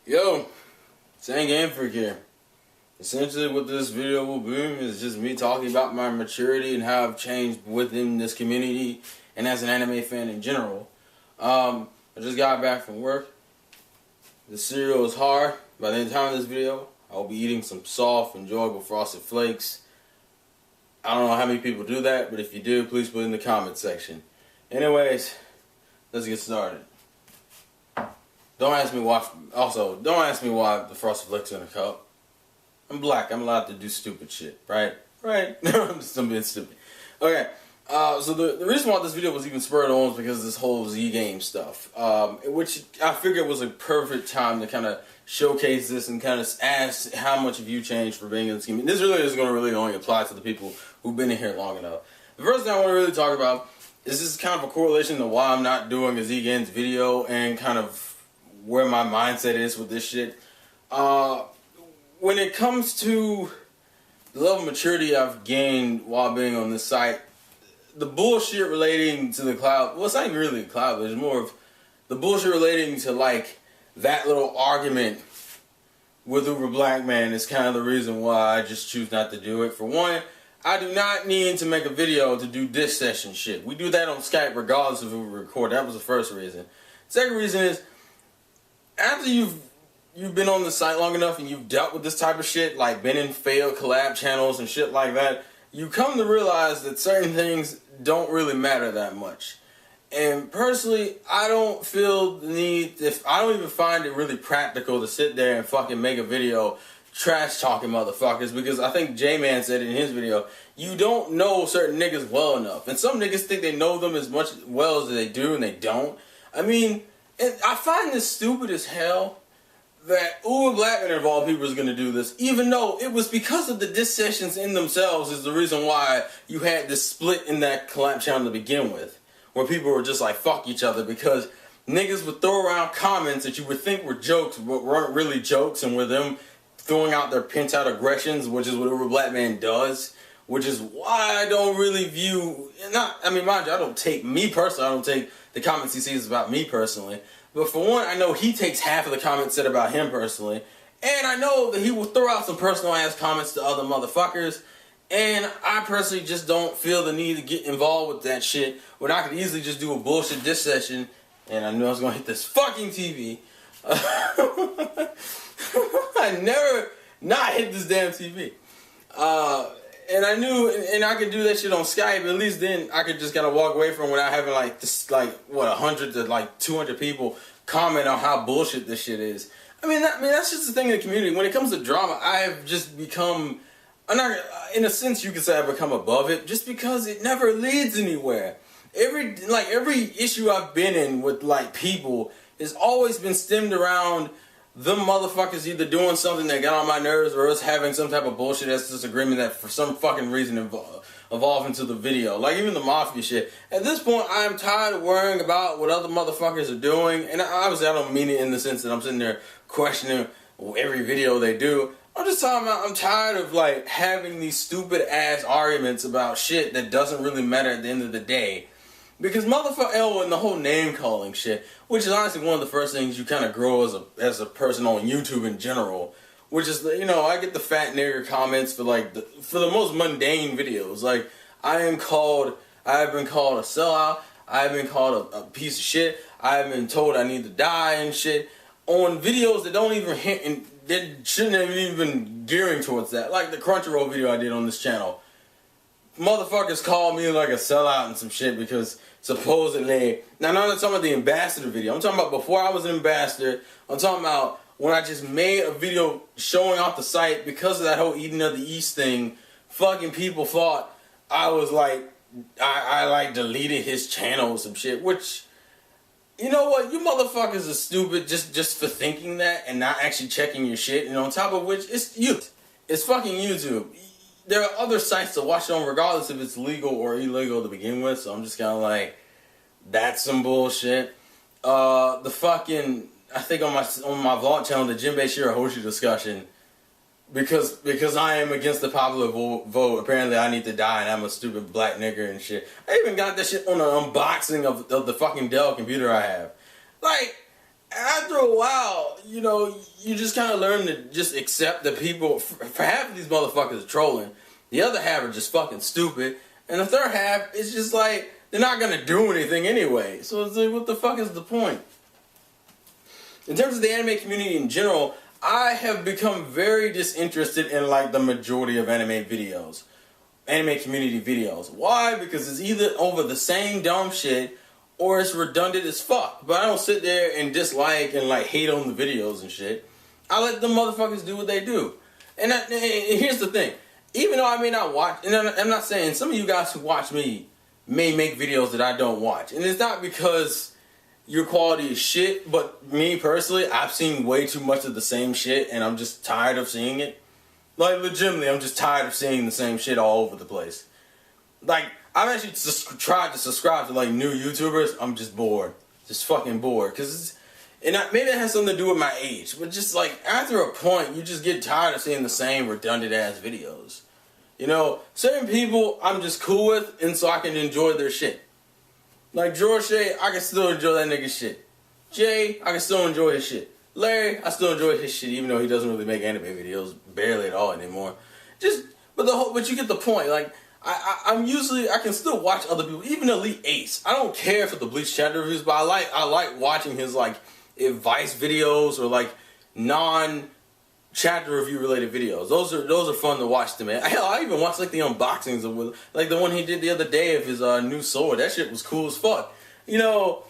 Yo, Sang Game Freak here. Essentially what this video will be is just me talking about my maturity and how I've changed within this community and as an anime fan in general. I just got back from work. The cereal is hard. By the time of this video, I'll be eating some soft, enjoyable Frosted Flakes. I don't know how many people do that, but if you do, please put it in the comment section. Anyways, let's get started. Don't ask me why. Also, don't ask me why the Frosted Flakes are in a cup. I'm black. I'm allowed to do stupid shit, right? Right? I'm just being stupid. Okay. So the reason why this video was even spurred on was because of this whole Z game stuff, which I figured was a perfect time to kind of showcase this and kind of ask how much have you changed for being in this community. This really is going to really only apply to the people who've been in here long enough. The first thing I want to really talk about is this kind of a correlation to why I'm not doing a Z Games video and kind of where my mindset is with this shit. When it comes to the level of maturity I've gained while being on this site, the bullshit relating to the cloud, well, it's not even really a cloud, but it's more of the bullshit relating to, like, that little argument with Uber Black Man is kind of the reason why I just choose not to do it. For one, I do not need to make a video to do diss session shit. We do that on Skype regardless of if we record. That was the first reason. Second reason is, after you've been on the site long enough and you've dealt with this type of shit, like been in failed collab channels and shit like that, you come to realize that certain things don't really matter that much. And personally, I don't feel the need, I don't even find it really practical to sit there and fucking make a video trash talking motherfuckers, because I think J-Man said it in his video, you don't know certain niggas well enough. And some niggas think they know them as much well as they do, and they don't. I mean, and I find this stupid as hell that Uber Blackman of all people is going to do this, even though it was because of the diss sessions in themselves is the reason why you had this split in that collab channel to begin with, where people were just like, fuck each other, because niggas would throw around comments that you would think were jokes, but weren't really jokes, and were them throwing out their pent-out aggressions, which is what Uber Blackman does, which is why I don't really view, I mean, mind you, I don't take the comments he sees about me personally. But for one, I know he takes half of the comments said about him personally. And I know that he will throw out some personal ass comments to other motherfuckers. And I personally just don't feel the need to get involved with that shit when I could easily just do a bullshit diss session. And I knew I was going to hit this fucking TV. I never not hit this damn TV. And I knew, and I could do that shit on Skype. At least then I could just kind of walk away from without having like this, like what, 100 to like 200 people comment on how bullshit this shit is. I mean that's just the thing in the community. When it comes to drama, I have just become, in a sense you could say I've become above it, just because it never leads anywhere. Every issue I've been in with like people has always been stemmed around them motherfuckers either doing something that got on my nerves or us having some type of bullshit as disagreement that for some fucking reason evolved into the video. Like even the mafia shit. At this point, I'm tired of worrying about what other motherfuckers are doing. And obviously I don't mean it in the sense that I'm sitting there questioning every video they do. I'm just talking about I'm tired of like having these stupid ass arguments about shit that doesn't really matter at the end of the day. Because motherfucker, and the whole name calling shit, which is honestly one of the first things you kind of grow as a person on YouTube in general, which is, you know, I get the fat nigger comments for like for the most mundane videos. Like I have been called a sellout, I have been called a piece of shit, I have been told I need to die and shit on videos that don't even hint and that shouldn't have even been gearing towards that. Like the Crunchyroll video I did on this channel. Motherfuckers called me like a sellout and some shit because supposedly, now I'm not talking about the ambassador video, I'm talking about before I was an ambassador, I'm talking about when I just made a video showing off the site because of that whole Eden of the East thing. Fucking people thought I was like, I like deleted his channel or some shit, which, you know what, you motherfuckers are stupid just for thinking that and not actually checking your shit, and on top of which, it's fucking YouTube. There are other sites to watch it on regardless if it's legal or illegal to begin with, so I'm just kind of like, that's some bullshit. The fucking, I think on my vlog channel, the Jinbei Shirahoshi discussion, because I am against the popular vote, apparently I need to die and I'm a stupid black nigger and shit. I even got that shit on an unboxing of the fucking Dell computer I have. Like, after a while, you know, you just kind of learn to just accept that people, for half of these motherfuckers are trolling, the other half are just fucking stupid, and the third half is just like, they're not gonna do anything anyway. So it's like, what the fuck is the point? In terms of the anime community in general, I have become very disinterested in like the majority of anime videos. Anime community videos. Why? Because it's either over the same dumb shit or it's redundant as fuck. But I don't sit there and dislike and like hate on the videos and shit. I let the motherfuckers do what they do. And here's the thing. Even though I may not watch, and I'm not saying some of you guys who watch me may make videos that I don't watch. And it's not because your quality is shit, but me personally, I've seen way too much of the same shit and I'm just tired of seeing it. Like, legitimately, I'm just tired of seeing the same shit all over the place. Like, I've actually tried to subscribe to, like, new YouTubers. I'm just bored. Just fucking bored. Because maybe it has something to do with my age. But just, like, after a point, you just get tired of seeing the same redundant-ass videos. You know, certain people I'm just cool with, and so I can enjoy their shit. Like, George Shea, I can still enjoy that nigga's shit. Jay, I can still enjoy his shit. Larry, I still enjoy his shit, even though he doesn't really make anime videos, barely at all anymore. But you get the point. Like, I can still watch other people, even Elite Ace. I don't care for the Bleach chapter reviews, but I like watching his like advice videos or like non-chapter review related videos. Those are fun to watch to me. Hell, I even watched like the unboxings of like the one he did the other day of his new sword. That shit was cool as fuck. You know,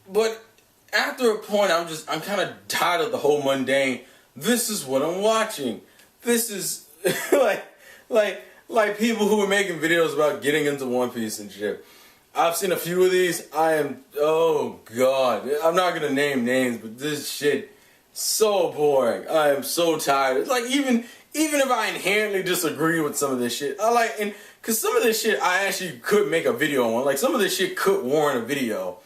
but after a point, I'm kind of tired of the whole mundane. This is what I'm watching. This is like people who are making videos about getting into One Piece and shit. I've seen a few of these. Oh god, I'm not gonna name names, but this shit so boring. I am so tired. It's like even if I inherently disagree with some of this shit, because some of this shit I actually could make a video on. Like some of this shit could warrant a video,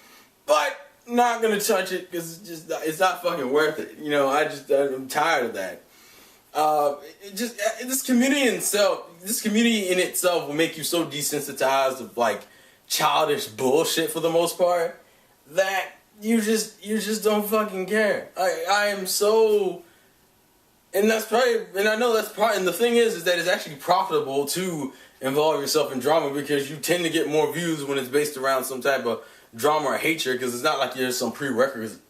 but not gonna touch it because it's not fucking worth it. You know, I'm tired of that. This community in itself will make you so desensitized of like childish bullshit for the most part that you just don't fucking care. I am so, and that's probably, and I know that's probably, and the thing is that it's actually profitable to involve yourself in drama because you tend to get more views when it's based around some type of drama or hatred, because it's not like there's some prerequisite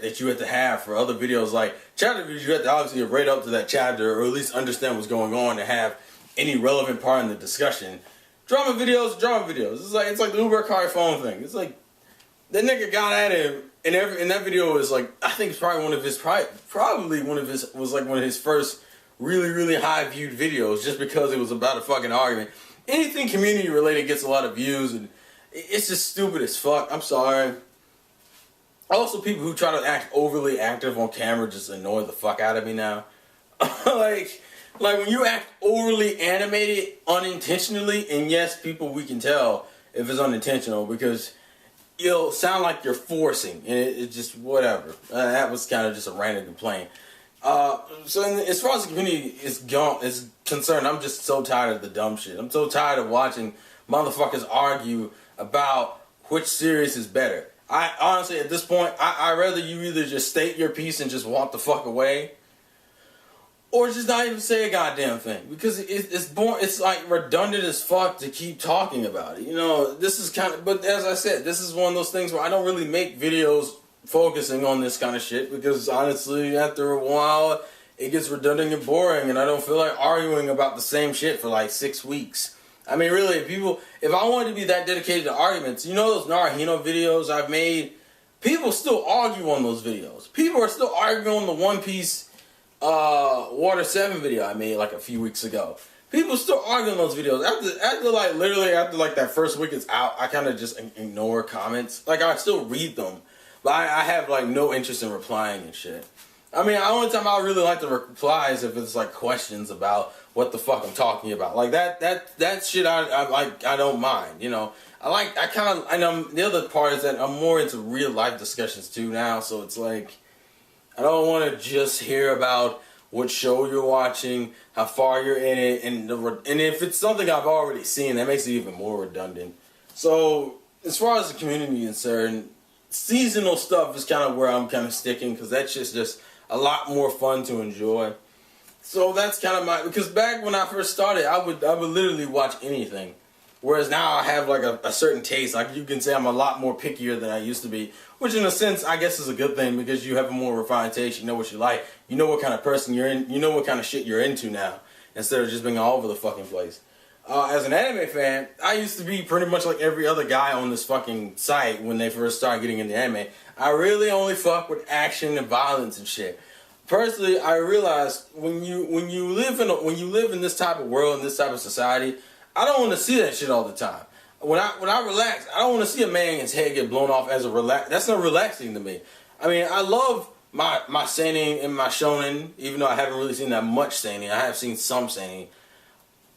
that you have to have for other videos. Like chapter reviews, you have to obviously rate up to that chapter or at least understand what's going on and have any relevant part in the discussion. Drama videos. It's like the Uber car phone thing. It's like that nigga got at him, and in that video was like, I think it's probably one of his first really, really high viewed videos, just because it was about a fucking argument. Anything community related gets a lot of views, and it's just stupid as fuck. I'm sorry. Also, people who try to act overly active on camera just annoy the fuck out of me now. like when you act overly animated unintentionally, and yes, people, we can tell if it's unintentional because you'll sound like you're forcing, and it's just whatever. That was kind of just a random complaint. As far as the community is concerned, I'm just so tired of the dumb shit. I'm so tired of watching motherfuckers argue about which series is better. I honestly, at this point, I'd rather you either just state your piece and just walk the fuck away, or just not even say a goddamn thing, because it's boring. It's like redundant as fuck to keep talking about it. You know, this is but as I said, this is one of those things where I don't really make videos focusing on this kind of shit, because honestly, after a while, it gets redundant and boring, and I don't feel like arguing about the same shit for like 6 weeks. I mean, really, if I wanted to be that dedicated to arguments, you know those Naruhito videos I've made? People still argue on those videos. People are still arguing on the One Piece Water 7 video I made like a few weeks ago. People still argue on those videos. After that first week it's out, I kind of just ignore comments. Like, I still read them, but I have like no interest in replying and shit. I mean, the only time I really like to reply is if it's like questions about what the fuck I'm talking about. Like that shit I don't mind, you know. The other part is that I'm more into real life discussions too now, so it's like I don't want to just hear about what show you're watching, how far you're in it, and if it's something I've already seen, that makes it even more redundant. So as far as the community is concerned, seasonal stuff is kind of where I'm kind of sticking, because that's just a lot more fun to enjoy. So that's kind of because back when I first started, I would literally watch anything. Whereas now I have like a certain taste. Like you can say I'm a lot more pickier than I used to be. Which in a sense I guess is a good thing, because you have a more refined taste. You know what you like. You know what kind of person you're in. You know what kind of shit you're into now. Instead of just being all over the fucking place. As an anime fan, I used to be pretty much like every other guy on this fucking site when they first started getting into anime. I really only fuck with action and violence and shit. Personally, I realized when you live in this type of world, in this type of society, I don't want to see that shit all the time. When I relax, I don't want to see a man's head get blown off as a relax. That's not relaxing to me. I mean, I love my seinen and my shonen, even though I haven't really seen that much seinen. I have seen some seinen.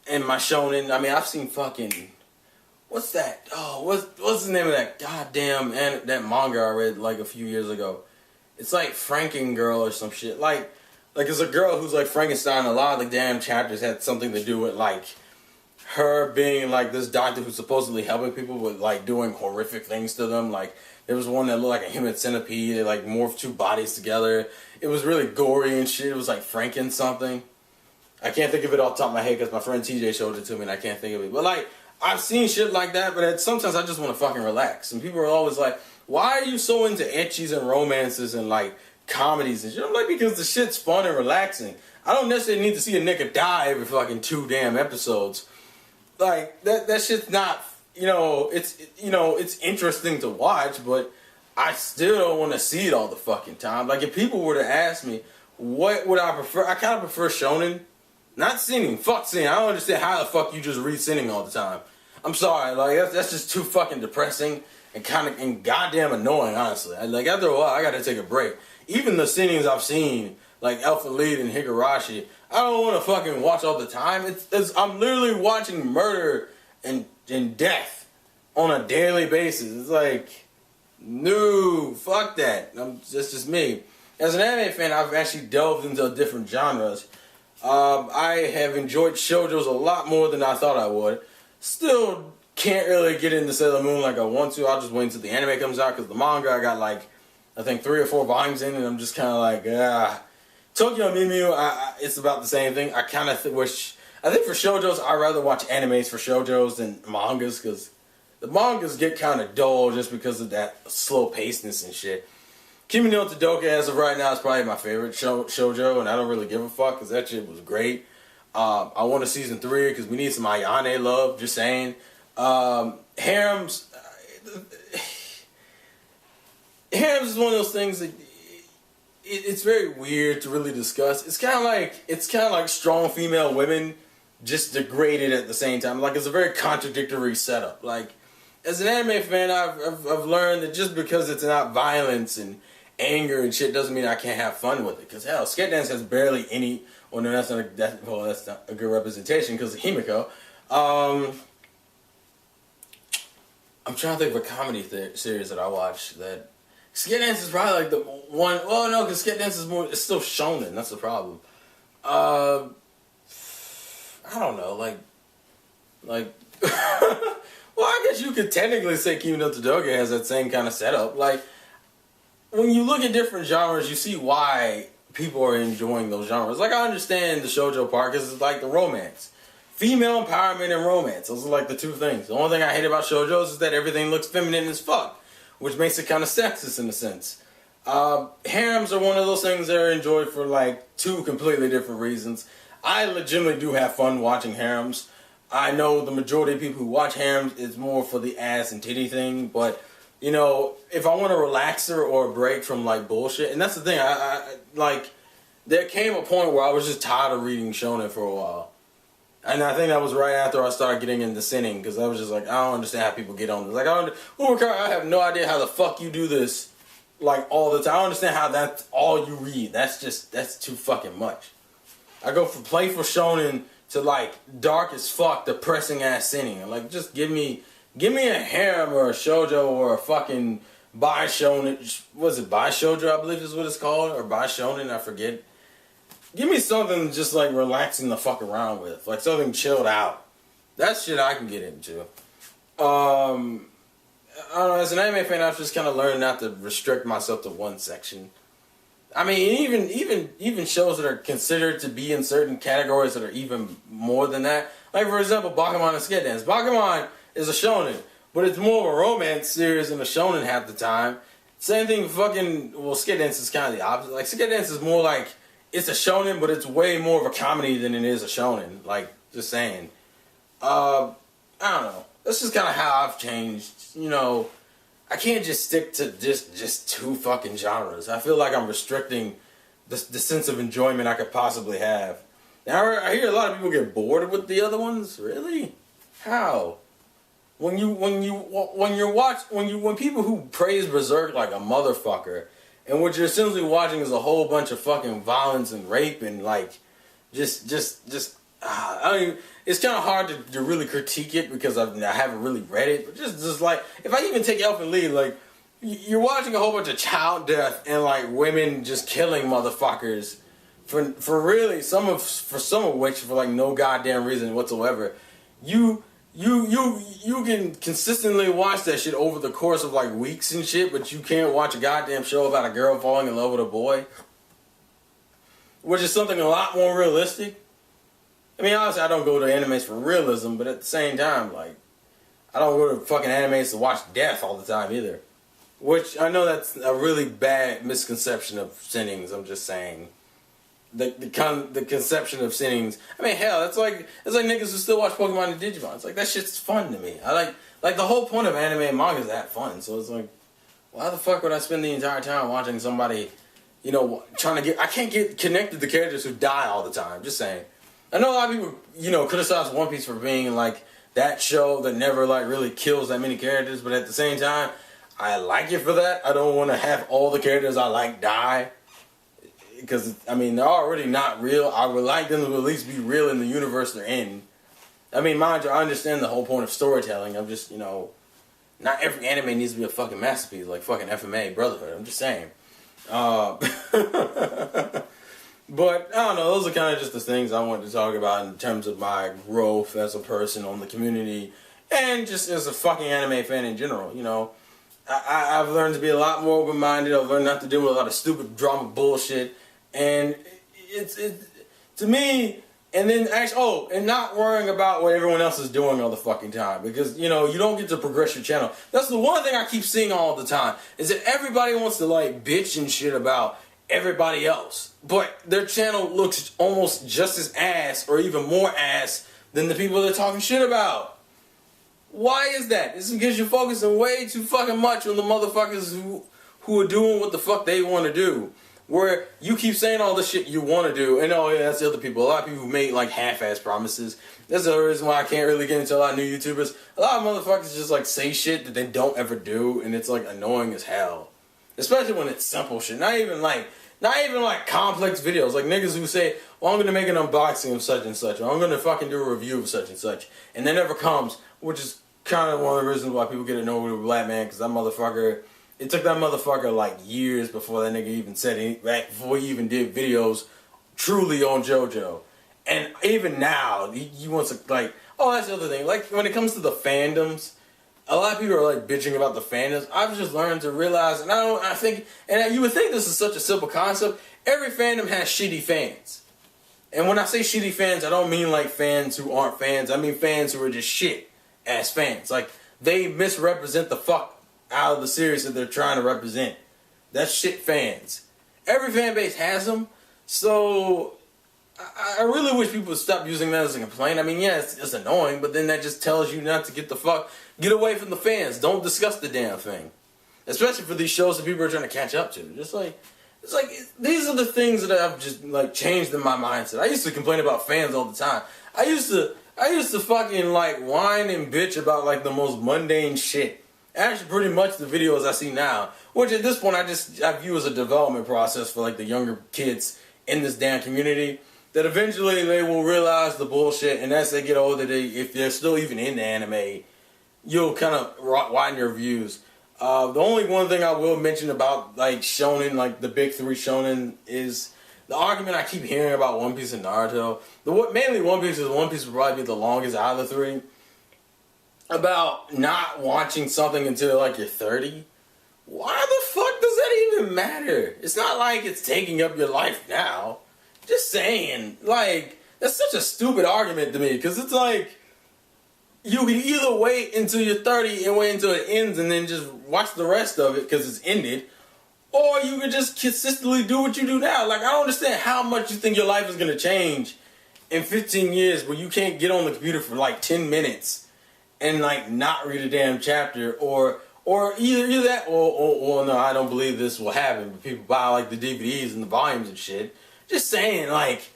And my shonen, I mean, I've seen fucking, what's that? Oh, what's the name of that goddamn that manga I read like a few years ago? It's like Franken Girl or some shit. Like it's a girl who's like Frankenstein. A lot of the damn chapters had something to do with like her being like this doctor who's supposedly helping people with like doing horrific things to them. Like there was one that looked like a human centipede. They like morphed two bodies together. It was really gory and shit. It was like Franken something. I can't think of it off the top of my head because my friend TJ showed it to me and I can't think of it. But like I've seen shit like that, but sometimes I just want to fucking relax. And people are always like, why are you so into ecchies and romances and like comedies and shit? I'm like, because the shit's fun and relaxing. I don't necessarily need to see a nigga die every fucking 2 damn episodes. Like that shit's not, it's interesting to watch, but I still don't want to see it all the fucking time. Like if people were to ask me what would I prefer, I kind of prefer shonen, not seinen. Fuck seinen. I don't understand how the fuck you just read seinen all the time. I'm sorry, like that's just too fucking depressing. And goddamn annoying, honestly. Like after a while, I gotta take a break. Even the scenings I've seen, like Alpha Lead and Higurashi, I don't want to fucking watch all the time. I'm literally watching murder and death on a daily basis. It's like, no, fuck that. That's just me. As an anime fan, I've actually delved into different genres. I have enjoyed shoujos a lot more than I thought I would. Still can't really get into Sailor Moon like I want to. I'll just wait until the anime comes out, because the manga I got like, I think 3 or 4 volumes in, and I'm just kind of like, Tokyo Mew, it's about the same thing. I kind of wish, I think for shoujos, I'd rather watch animes for shoujos than mangas, because the mangas get kind of dull just because of that slow pacedness and shit. Kimi no Todoke, as of right now, is probably my favorite shoujo, and I don't really give a fuck, because that shit was great. I want a season 3, because we need some Ayane love, just saying. Harems is one of those things that it's very weird to really discuss. It's kind of like strong female women just degraded at the same time. Like it's a very contradictory setup. Like as an anime fan, I've learned that just because it's not violence and anger and shit doesn't mean I can't have fun with it. Because hell, Skate Dance has barely any. Well, no, that's not a good representation because of Himiko. I'm trying to think of a comedy series that I watch that Skate Dance is probably like the one. Well, no, because Skate Dance is more. It's still shonen. That's the problem. I don't know. Like. Well, I guess you could technically say Kimi no Todoke has that same kind of setup. Like, when you look at different genres, you see why people are enjoying those genres. Like, I understand the shoujo part because it's like the romance. Female empowerment and romance. Those are like the 2 things. The only thing I hate about shoujos is that everything looks feminine as fuck, which makes it kind of sexist in a sense. Harems are one of those things that are enjoyed for like 2 completely different reasons. I legitimately do have fun watching harems. I know the majority of people who watch harems is more for the ass and titty thing, but you know, if I want a relaxer or a break from like bullshit, and that's the thing, I like, there came a point where I was just tired of reading shonen for a while. And I think that was right after I started getting into sinning, because I was just like, I don't understand how people get on this. Like, I have no idea how the fuck you do this, like, all the time. I don't understand how that's all you read. That's too fucking much. I go from playful shonen to, like, dark as fuck, depressing ass sinning. Like, just give me a harem or a shoujo or a fucking bi shonen. Was it bi shoujo, I believe is what it's called? Or bi shonen, I forget. Give me something just like relaxing the fuck around with. Like something chilled out. That shit I can get into. I don't know, as an anime fan, I've just kind of learned not to restrict myself to one section. I mean, even shows that are considered to be in certain categories that are even more than that. Like, for example, Bakuman and Skate Dance. Bakuman is a shonen, but it's more of a romance series than a shonen half the time. Same thing with Skate Dance is kind of the opposite. Like, Skate Dance is more like, it's a shonen, but it's way more of a comedy than it is a shonen. Like, just saying. I don't know. That's just kind of how I've changed. You know, I can't just stick to just two fucking genres. I feel like I'm restricting the sense of enjoyment I could possibly have. Now, I hear a lot of people get bored with the other ones. Really? How? When people who praise Berserk like a motherfucker, and what you're essentially watching is a whole bunch of fucking violence and rape and like, I mean, it's kind of hard to really critique it because I haven't really read it. But just like, if I even take Elfin Lee, like, you're watching a whole bunch of child death and like women just killing motherfuckers for really some of which for like no goddamn reason whatsoever. You can consistently watch that shit over the course of like weeks and shit, but you can't watch a goddamn show about a girl falling in love with a boy, which is something a lot more realistic. I mean, honestly, I don't go to animes for realism, but at the same time, like, I don't go to fucking animes to watch death all the time either. Which, I know that's a really bad misconception of sinnings, I'm just saying. The conception of sinnings. I mean, hell, it's like niggas who still watch Pokemon and Digimon. It's like, that shit's fun to me. I like the whole point of anime and manga is to have fun, so it's like, why the fuck would I spend the entire time watching somebody, you know, I can't get connected to characters who die all the time, just saying. I know a lot of people, you know, criticize One Piece for being like that show that never like really kills that many characters, but at the same time, I like it for that. I don't want to have all the characters I like die, because I mean they're already not real. I would like them to at least be real in the universe they're in. I mean, mind you, I understand the whole point of storytelling. I'm just, you know, not every anime needs to be a fucking masterpiece like fucking FMA Brotherhood. I'm just saying. But, I don't know, those are kind of just the things I wanted to talk about in terms of my growth as a person on the community and just as a fucking anime fan in general, you know. I've learned to be a lot more open-minded. I've learned not to deal with a lot of stupid drama bullshit. And it's to me, and then actually, and not worrying about what everyone else is doing all the fucking time. Because, you know, you don't get to progress your channel. That's the one thing I keep seeing all the time, is that everybody wants to, like, bitch and shit about everybody else, but their channel looks almost just as ass or even more ass than the people they're talking shit about. Why is that? It's because you're focusing way too fucking much on the motherfuckers who are doing what the fuck they want to do. Where you keep saying all the shit you want to do, and oh yeah, that's the other people. A lot of people who make like half-ass promises. That's the reason why I can't really get into a lot of new YouTubers. A lot of motherfuckers just like say shit that they don't ever do, and it's like annoying as hell. Especially when it's simple shit. Not even like complex videos. Like niggas who say, well, I'm going to make an unboxing of such and such. Or I'm going to fucking do a review of such and such. And that never comes. Which is kind of one of the reasons why people get annoyed with a black man. Because that motherfucker, it took that motherfucker like years before that nigga even said anything. Right before he even did videos truly on JoJo. And even now, he wants to like, oh, that's the other thing. Like when it comes to the fandoms, a lot of people are like bitching about the fandoms. I've just learned to realize, and you would think this is such a simple concept. Every fandom has shitty fans. And when I say shitty fans, I don't mean like fans who aren't fans. I mean fans who are just shit ass fans. Like they misrepresent the fuck out of the series that they're trying to represent. That's shit fans. Every fan base has them. So I really wish people would stop using that as a complaint. I mean, yeah, it's annoying, but then that just tells you not to get away from the fans. Don't discuss the damn thing. Especially for these shows that people are trying to catch up to. It's like, these are the things that I've just, like, changed in my mindset. I used to complain about fans all the time. I used to fucking, like, whine and bitch about, like, the most mundane shit. Actually, pretty much the videos I see now. Which, at this point, I view as a development process for, like, the younger kids in this damn community. That eventually they will realize the bullshit, and as they get older, if they're still even into anime, you'll kind of widen your views. The only one thing I will mention about like shonen, like the big three shonen, is the argument I keep hearing about One Piece and Naruto. Mainly One Piece will probably be the longest out of the three. about not watching something until like you're 30, why the fuck does that even matter? It's not like it's taking up your life now. Just saying, like, that's such a stupid argument to me, because it's like, you can either wait until you're 30 and wait until it ends and then just watch the rest of it because it's ended, or you can just consistently do what you do now. Like, I don't understand how much you think your life is going to change in 15 years where you can't get on the computer for like 10 minutes and like not read a damn chapter, or either that, or no, I don't believe this will happen, but people buy like the DVDs and the volumes and shit. Just saying, like,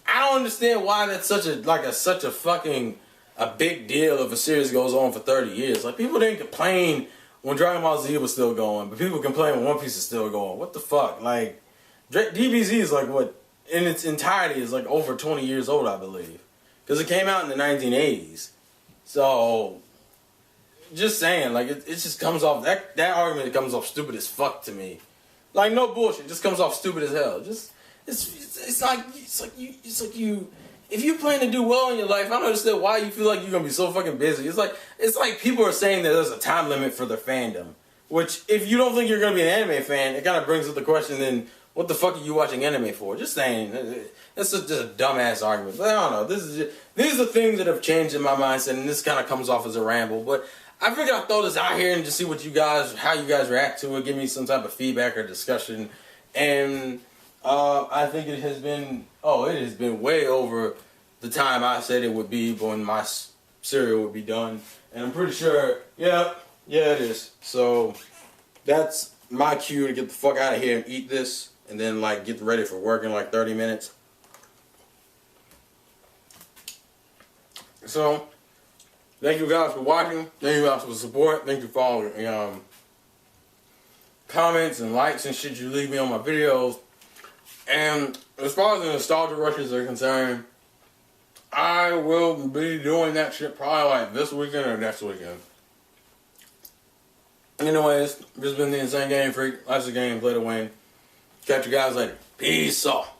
I don't understand why that's such a fucking a big deal if a series goes on for 30 years. Like, people didn't complain when Dragon Ball Z was still going, but people complain when One Piece is still going. What the fuck? Like, DBZ is like, what, in its entirety is like over 20 years old, I believe. Because it came out in the 1980s. So, just saying, like, it just comes off, that argument comes off stupid as fuck to me. Like, no bullshit, it just comes off stupid as hell. Just, it's like you, if you plan to do well in your life, I don't understand why you feel like you're gonna be so fucking busy. It's like people are saying that there's a time limit for their fandom. Which, if you don't think you're gonna be an anime fan, it kind of brings up the question, then what the fuck are you watching anime for? Just saying, it's just a dumbass argument. But I don't know. These are things that have changed in my mindset, and this kind of comes off as a ramble. But I figured I'd throw this out here and just see how you guys react to it, give me some type of feedback or discussion, and. I think it has been way over the time I said it would be when my cereal would be done. And I'm pretty sure, yeah, it is. So, that's my cue to get the fuck out of here and eat this. And then, like, get ready for work in, like, 30 minutes. So, thank you guys for watching. Thank you guys for the support. Thank you for all the comments and likes and shit you leave me on my videos. And as far as the nostalgia rushes are concerned, I will be doing that shit probably like this weekend or next weekend. Anyways, this has been the Insane Game Freak. Life's a game, play to win. Catch you guys later. Peace off.